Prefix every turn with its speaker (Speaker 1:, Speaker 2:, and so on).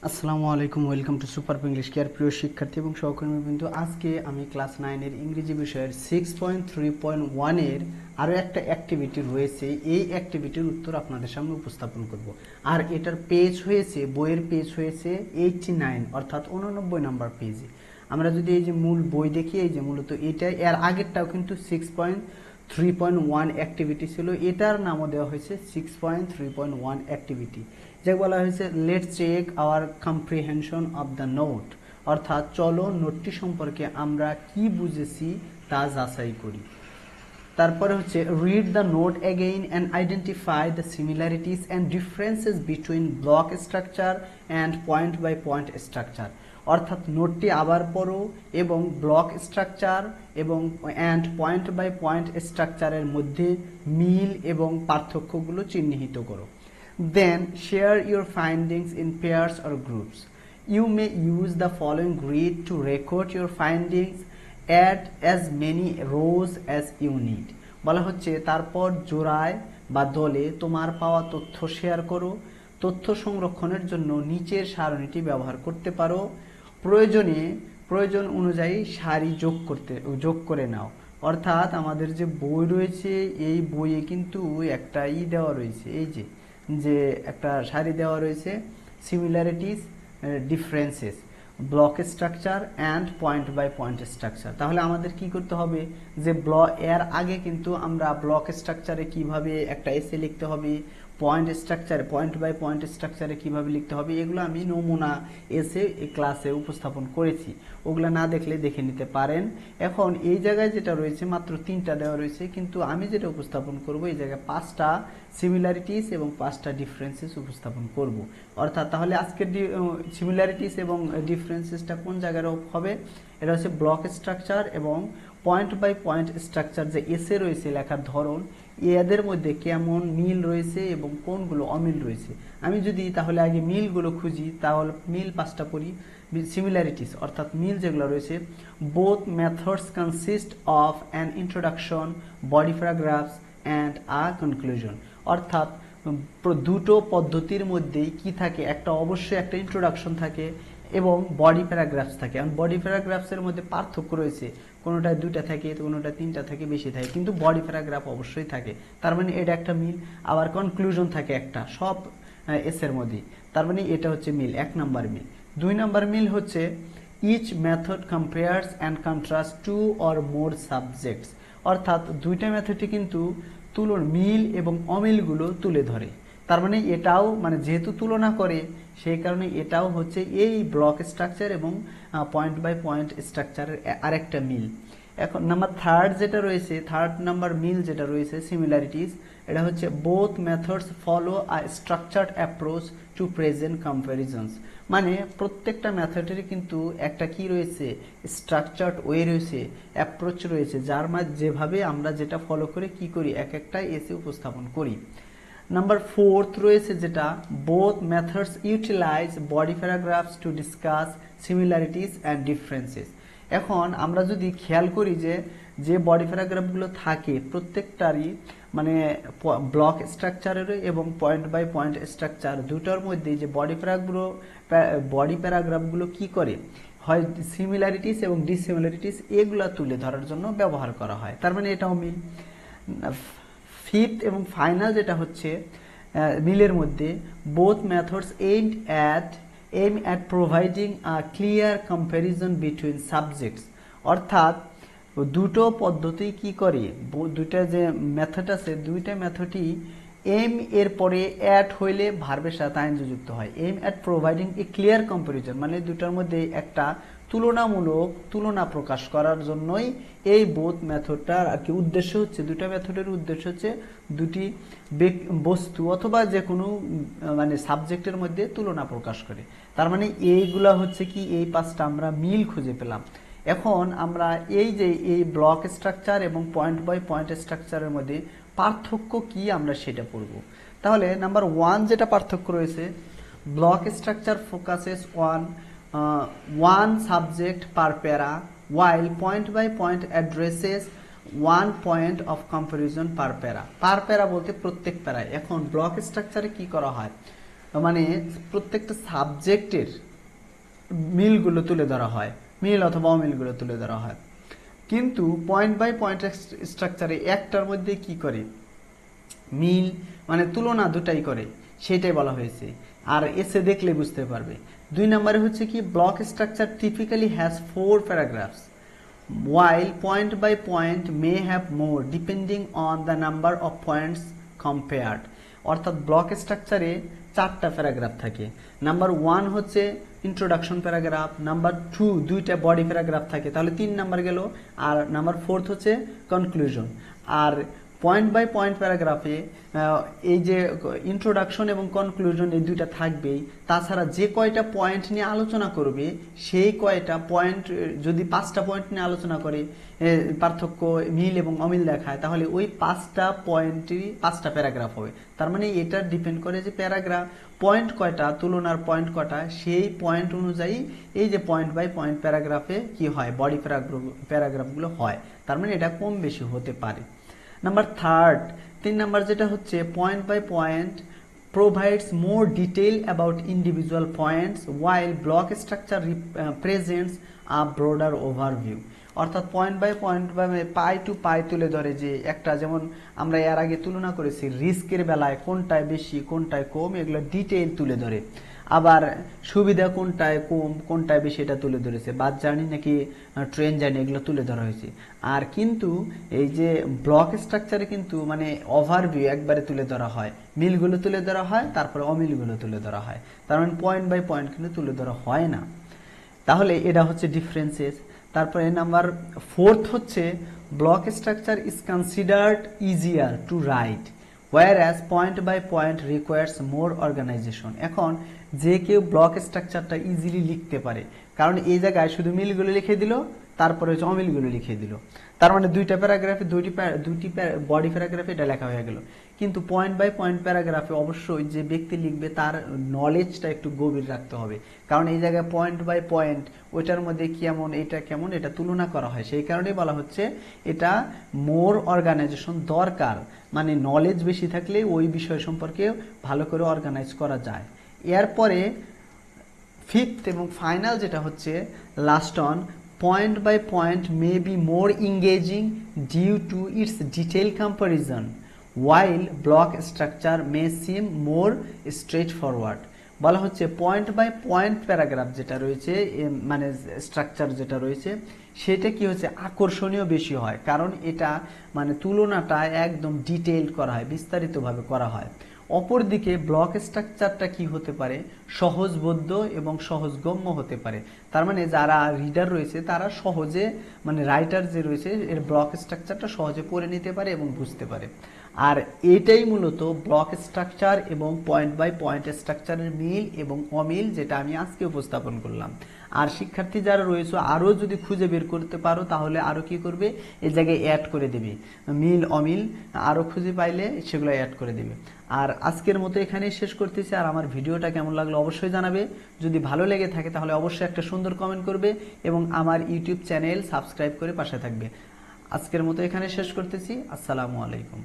Speaker 1: আসসালামু আলাইকুম, welcome to super English care. প্রিয় শিক্ষার্থী এবং সহকর্মীবৃন্দ, আজকে আমি ক্লাস 9-এর ইংরেজি বিষয়ের 6.3.1 এর আরও একটা অ্যাক্টিভিটি রয়েছে। এই অ্যাক্টিভিটির উত্তর আপনাদের সামনে উপস্থাপন করব। আর এটার পেজ হয়েছে, বইয়ের পেজ হয়েছে 89, অর্থাৎ 89 নম্বর পেজে। আমরা যদি এই যে মূল বই দেখি, এই যে মূলত এটা, এর আগেরটাও কিন্তু 6.3.1 অ্যাক্টিভিটি ছিল, এটার নামও দেওয়া হয়েছে 6.3.1 অ্যাক্টিভিটি, যা বলা হয়েছে let's check our comprehension of the note, অর্থাৎ চলো নোটটি সম্পর্কে আমরা কি বুঝেছি তা যাচাই করি। তারপরে হচ্ছে read the note again and identify the similarities and differences between block structure and point by point structure, অর্থাৎ নোটটি আবার পড়ো এবং ব্লক স্ট্রাকচার এবং পয়েন্ট বাই পয়েন্ট স্ট্রাকচারের মধ্যে মিল এবং পার্থক্যগুলো চিহ্নিত করো। Then share your findings in pairs or groups. You may use the following grid to record your findings. Add as many rows as you need. বলা হচ্ছে তারপর জোড়ায় বা দলে তোমার পাওয়া তথ্য শেয়ার করো। তথ্য সংরক্ষণের জন্য নিচের সারণীটি ব্যবহার করতে পারো। প্রয়োজন অনুযায়ী সারি যোগ করে নাও। অর্থাৎ আমাদের যে বই রয়েছে, এই বইয়ে কিন্তু একটা দেওয়া রয়েছে, এই যে একটা সারি দেওয়া রয়েছে, similarities, differences, block structure and point by point structure. তাহলে আমাদের কি করতে হবে, যে এর আগে কিন্তু আমরা ব্লক স্ট্রাকচারে কিভাবে একটা এসে লিখতে হবে, পয়েন্ট বাই পয়েন্ট স্ট্রাকচারে কিভাবে লিখতে হবে, এগুলো আমি নমুনা এসে ক্লাসে উপস্থাপন করেছি, ওগুলো না দেখলে দেখে নিতে পারেন। এখন এই জায়গায় যেটা রয়েছে মাত্র 3টা দেওয়া রয়েছে, কিন্তু আমি যেটা উপস্থাপন করব এই জায়গায় 5টা সিমিলারিটিস এবং 5টা ডিফারেন্সেস উপস্থাপন করব। অর্থাৎ তাহলে আজকের সিমিলারিটিস এবং ডিফারেন্সেসটা কোন জায়গায় হবে, এটা হচ্ছে ব্লক স্ট্রাকচার এবং পয়েন্ট বাই পয়েন্ট স্ট্রাকচার যে এসে রয়েছে লেখার ধরন, এদের মধ্যে কেমন মিল রয়েছে এবং কোনগুলো অমিল রয়েছে। আমি যদি তাহলে আগে মিলগুলো খুঁজি, তাহলে মিল 5টা পড়ি। সিমিলারিটিস অর্থাৎ মিল যেগুলো রয়েছে, both methods consist of an introduction, body paragraphs and a conclusion, অর্থাৎ দুটো পদ্ধতির মধ্যেই কি থাকে, একটা অবশ্যই একটা ইন্ট্রোডাকশন থাকে এবং বডি প্যারাগ্রাফস থাকে। এবং বডি প্যারাগ্রাফসের মধ্যে পার্থক্য রয়েছে, কোনোটায় 2টা থাকে, কোনোটা 3টা থাকে, বেশি থাকে, কিন্তু বডি প্যারাগ্রাফ অবশ্যই থাকে। তার মানে এটা একটা মিল। আবার কনক্লুশন থাকে একটা সব এসের মধ্যে, তার মানে এটা হচ্ছে মিল, 1 নাম্বার মিল। 2 নাম্বার মিল হচ্ছে each method compares and contrast 2 or more subjects, অর্থাৎ দুইটা মেথডই কিন্তু মিল এবং অমিলগুলো তুলে ধরে। তার মানে এটাও যেহেতু তুলনা করে, সেই কারণে এটাও হচ্ছে এই ব্লক স্ট্রাকচার এবং পয়েন্ট বাই পয়েন্ট স্ট্রাকচারের আরেকটা মিল। এখন নাম্বার থার্ড নাম্বার মিল যেটা রয়েছে সিমিলারিটিস, এটা হচ্ছে both methods follow a structured approach to present কম্প্যারিজনস, মানে প্রত্যেকটা মেথডেরই কিন্তু একটা কি রয়েছে, স্ট্রাকচার্ড ওয়ে রয়েছে, অ্যাপ্রোচ রয়েছে, যার যেভাবে আমরা যেটা ফলো করে কি করি, এক একটা এসে উপস্থাপন করি। নাম্বার 4 রয়েছে যেটা both methods utilise body paragraphs to discuss similarities and differences. এখন আমরা যদি খেয়াল করি যে বডি প্যারাগ্রাফগুলো থাকে প্রত্যেকটারই ব্লক স্ট্রাকচারের এবং পয়েন্ট বাই পয়েন্ট স্ট্রাকচার দুটোর মধ্যে যে বডি প্যারাগ্রাফগুলো কি করে, হয় সিমিলারিটিস এবং ডিসিমিলারিটিস এগুলা তুলে ধরার জন্য ব্যবহার করা হয়। তার মানে এটাও মিল। ফিফথ এবং ফাইনাল যেটা হচ্ছে মিলের মধ্যে, both methods aim at providing a clear comparison between subjects, অর্থাৎ দুটো পদ্ধতি কি করে, দুইটা যে মেথড আছে দুইটা মেথডই এম এর পরে অ্যাট হইলে ভার্বের সাথে আইএনজি যুক্ত হয়। Aim at providing a clear comparison, মানে দুটার মধ্যে একটা তুলনা প্রকাশ করার জন্যই এই বোথ মেথডটার আর কি উদ্দেশ্য হচ্ছে, দুটা মেথডের উদ্দেশ্য হচ্ছে দুটি বস্তু অথবা যে কোনো সাবজেক্টের মধ্যে তুলনা প্রকাশ করে। তার মানে এইগুলা হচ্ছে কি, এই 5টা আমরা মিল খুঁজে পেলাম। এখন আমরা এই ব্লক স্ট্রাকচার এবং পয়েন্ট বাই পয়েন্ট স্ট্রাকচারের মধ্যে পার্থক্য কি আমরা সেটা পড়ব। তাহলে নাম্বার 1 যেটা পার্থক্য রয়েছে, block structure focuses on one subject per para, while point by point addresses one point of comparison per para. Per para বলতে প্রত্যেক প্যারায়। এখন ব্লক স্ট্রাকচারে কি করা হয়, মানে প্রত্যেকটা সাবজেক্টের মিলগুলো তুলে ধরা হয়, মিল অথবা অমিলগুলো তুলে ধরা হয়। কিন্তু পয়েন্ট বাই পয়েন্ট স্ট্রাকচারে একটার মধ্যে কি করে, মিল মানে তুলনা দুটাই করে, সেটাই বলা হয়েছে। আর এসে দেখলে বুঝতে পারবে। 2 নম্বরে হচ্ছে কি, block structure typically has 4 paragraphs while point by point may have more depending on the number of points compared। অর্থাৎ ব্লক স্ট্রাকচারে 4টা প্যারাগ্রাফ থাকে। নাম্বার 1 হচ্ছে ইন্ট্রোডাকশন প্যারাগ্রাফ, নাম্বার 2 দুইটা বডি প্যারাগ্রাফ থাকে, তাহলে 3 নাম্বার গেল, আর নাম্বার 4 হচ্ছে কনক্লুশন। আর পয়েন্ট বাই পয়েন্ট প্যারাগ্রাফে এই যে ইন্ট্রোডাকশন এবং কনক্লুশন এই দুইটা থাকবেই, তাছাড়া যে কয়টা পয়েন্ট নিয়ে আলোচনা করবে সেই কয়টা পয়েন্ট, যদি 5টা পয়েন্ট নিয়ে আলোচনা করে পার্থক্য মিল এবং অমিল দেখায়, তাহলে ওই 5টা পয়েন্টই 5টা প্যারাগ্রাফ হবে। তার মানে এটা ডিপেন্ড করে যে প্যারাগ্রাফ পয়েন্ট কয়টা, তুলনার পয়েন্ট কয়টা, সেই পয়েন্ট অনুযায়ী এই যে পয়েন্ট বাই পয়েন্ট প্যারাগ্রাফে কি হয়, বডি প্যারাগ্রাফগুলো হয়। তার মানে এটা কম বেশি হতে পারে। নাম্বার 3 নাম্বার যেটা হচ্ছে, point by point provides more detail about individual points while block structure presents a broader overview। অর্থাৎ পয়েন্ট বাই পয়েন্ট বা পাই টু পাই তুলে ধরে, যে একটা যেমন আমরা এর আগে তুলনা করেছি রিস্কের বেলায় কোনটায় বেশি কোনটায় কম, এগুলো ডিটেইল তুলে ধরে। আবার সুবিধা কোনটায় কম কোনটায় বেশি এটা তুলে ধরেছে, বাস জার্নি নাকি ট্রেন জার্নি, এগুলো তুলে ধরা হয়েছে। আর কিন্তু এই যে ব্লক স্ট্রাকচারে কিন্তু মানে ওভারভিউ একবারে তুলে ধরা হয়, মিলগুলো তুলে ধরা হয়, তারপরে অমিলগুলো তুলে ধরা হয়। তার মানে পয়েন্ট বাই পয়েন্ট কিন্তু তুলে ধরা হয় না। তাহলে এটা হচ্ছে ডিফারেন্সেস। তারপরে নাম্বার 4 হচ্ছে, block structure is considered easier two right whereas point by point requires more organization। এখন যে কেউ ব্লক স্ট্রাকচারটা ইজিলি লিখতে পারে, কারণ এই জায়গায় শুধু মিলগুলো লিখে দিল, তারপরে হচ্ছে অমিলগুলো লিখে দিল। তার মানে দুইটা প্যারাগ্রাফে দুইটি বডি প্যারাগ্রাফে এটা লেখা হয়ে গেল। কিন্তু পয়েন্ট বাই পয়েন্ট প্যারাগ্রাফে অবশ্যই যে ব্যক্তি লিখবে তার নলেজটা একটু গভীর রাখতে হবে, কারণ এই জায়গায় পয়েন্ট বাই পয়েন্ট ওইটার মধ্যে কেমন এটা কেমন এটা তুলনা করা হয়, সেই কারণেই বলা হচ্ছে এটা মোর অর্গানাইজেশন দরকার। মানে নলেজ বেশি থাকলে ওই বিষয় সম্পর্কে ভালো করে অর্গানাইজ করা যায়। এরপরে 5th এবং ফাইনাল যেটা হচ্ছে last on, point by point may be more engaging due to its detailed comparison while block structure may seem more straightforward। বলা হচ্ছে পয়েন্ট বাই পয়েন্ট প্যারাগ্রাফ যেটা রয়েছে, মানে স্ট্রাকচার যেটা রয়েছে, সেটা কি হচ্ছে আকর্ষণীয় বেশি হয়, কারণ এটা মানে তুলনাটা একদম ডিটেইলড করা হয়, বিস্তারিতভাবে করা হয়। অপরদিকে ব্লক স্ট্রাকচারটা কি হতে পারে, সহজবোধ্য এবং সহজগম্য হতে পারে। তার মানে যারা রিডার রয়েছে তারা সহজে, মানে রাইটার যে রয়েছে এর ব্লক স্ট্রাকচারটা সহজে পড়ে নিতে পারে এবং বুঝতে পারে। আর এটাই মূলত ব্লক স্ট্রাকচার এবং পয়েন্ট বাই পয়েন্ট স্ট্রাকচারের মিল এবং অমিল, যেটা আমি আজকে উপস্থাপন করলাম। আর শিক্ষার্থী যারা রয়েছে আরও যদি খুঁজে বের করতে পারো তাহলে আরও কি করবে, এই জায়গায় অ্যাড করে দেবে, মিল অমিল আরও খুঁজে পাইলে সেগুলো অ্যাড করে দেবে। আর আজকের মতো এখানেই শেষ করতেছি। আর আমার ভিডিওটা কেমন লাগলো অবশ্যই জানাবে, যদি ভালো লেগে থাকে তাহলে অবশ্যই একটা সুন্দর কমেন্ট করবে এবং আমার ইউটিউব চ্যানেল সাবস্ক্রাইব করে পাশে থাকবে। আজকের মতো এখানে শেষ করতেছি। আসসালামু আলাইকুম।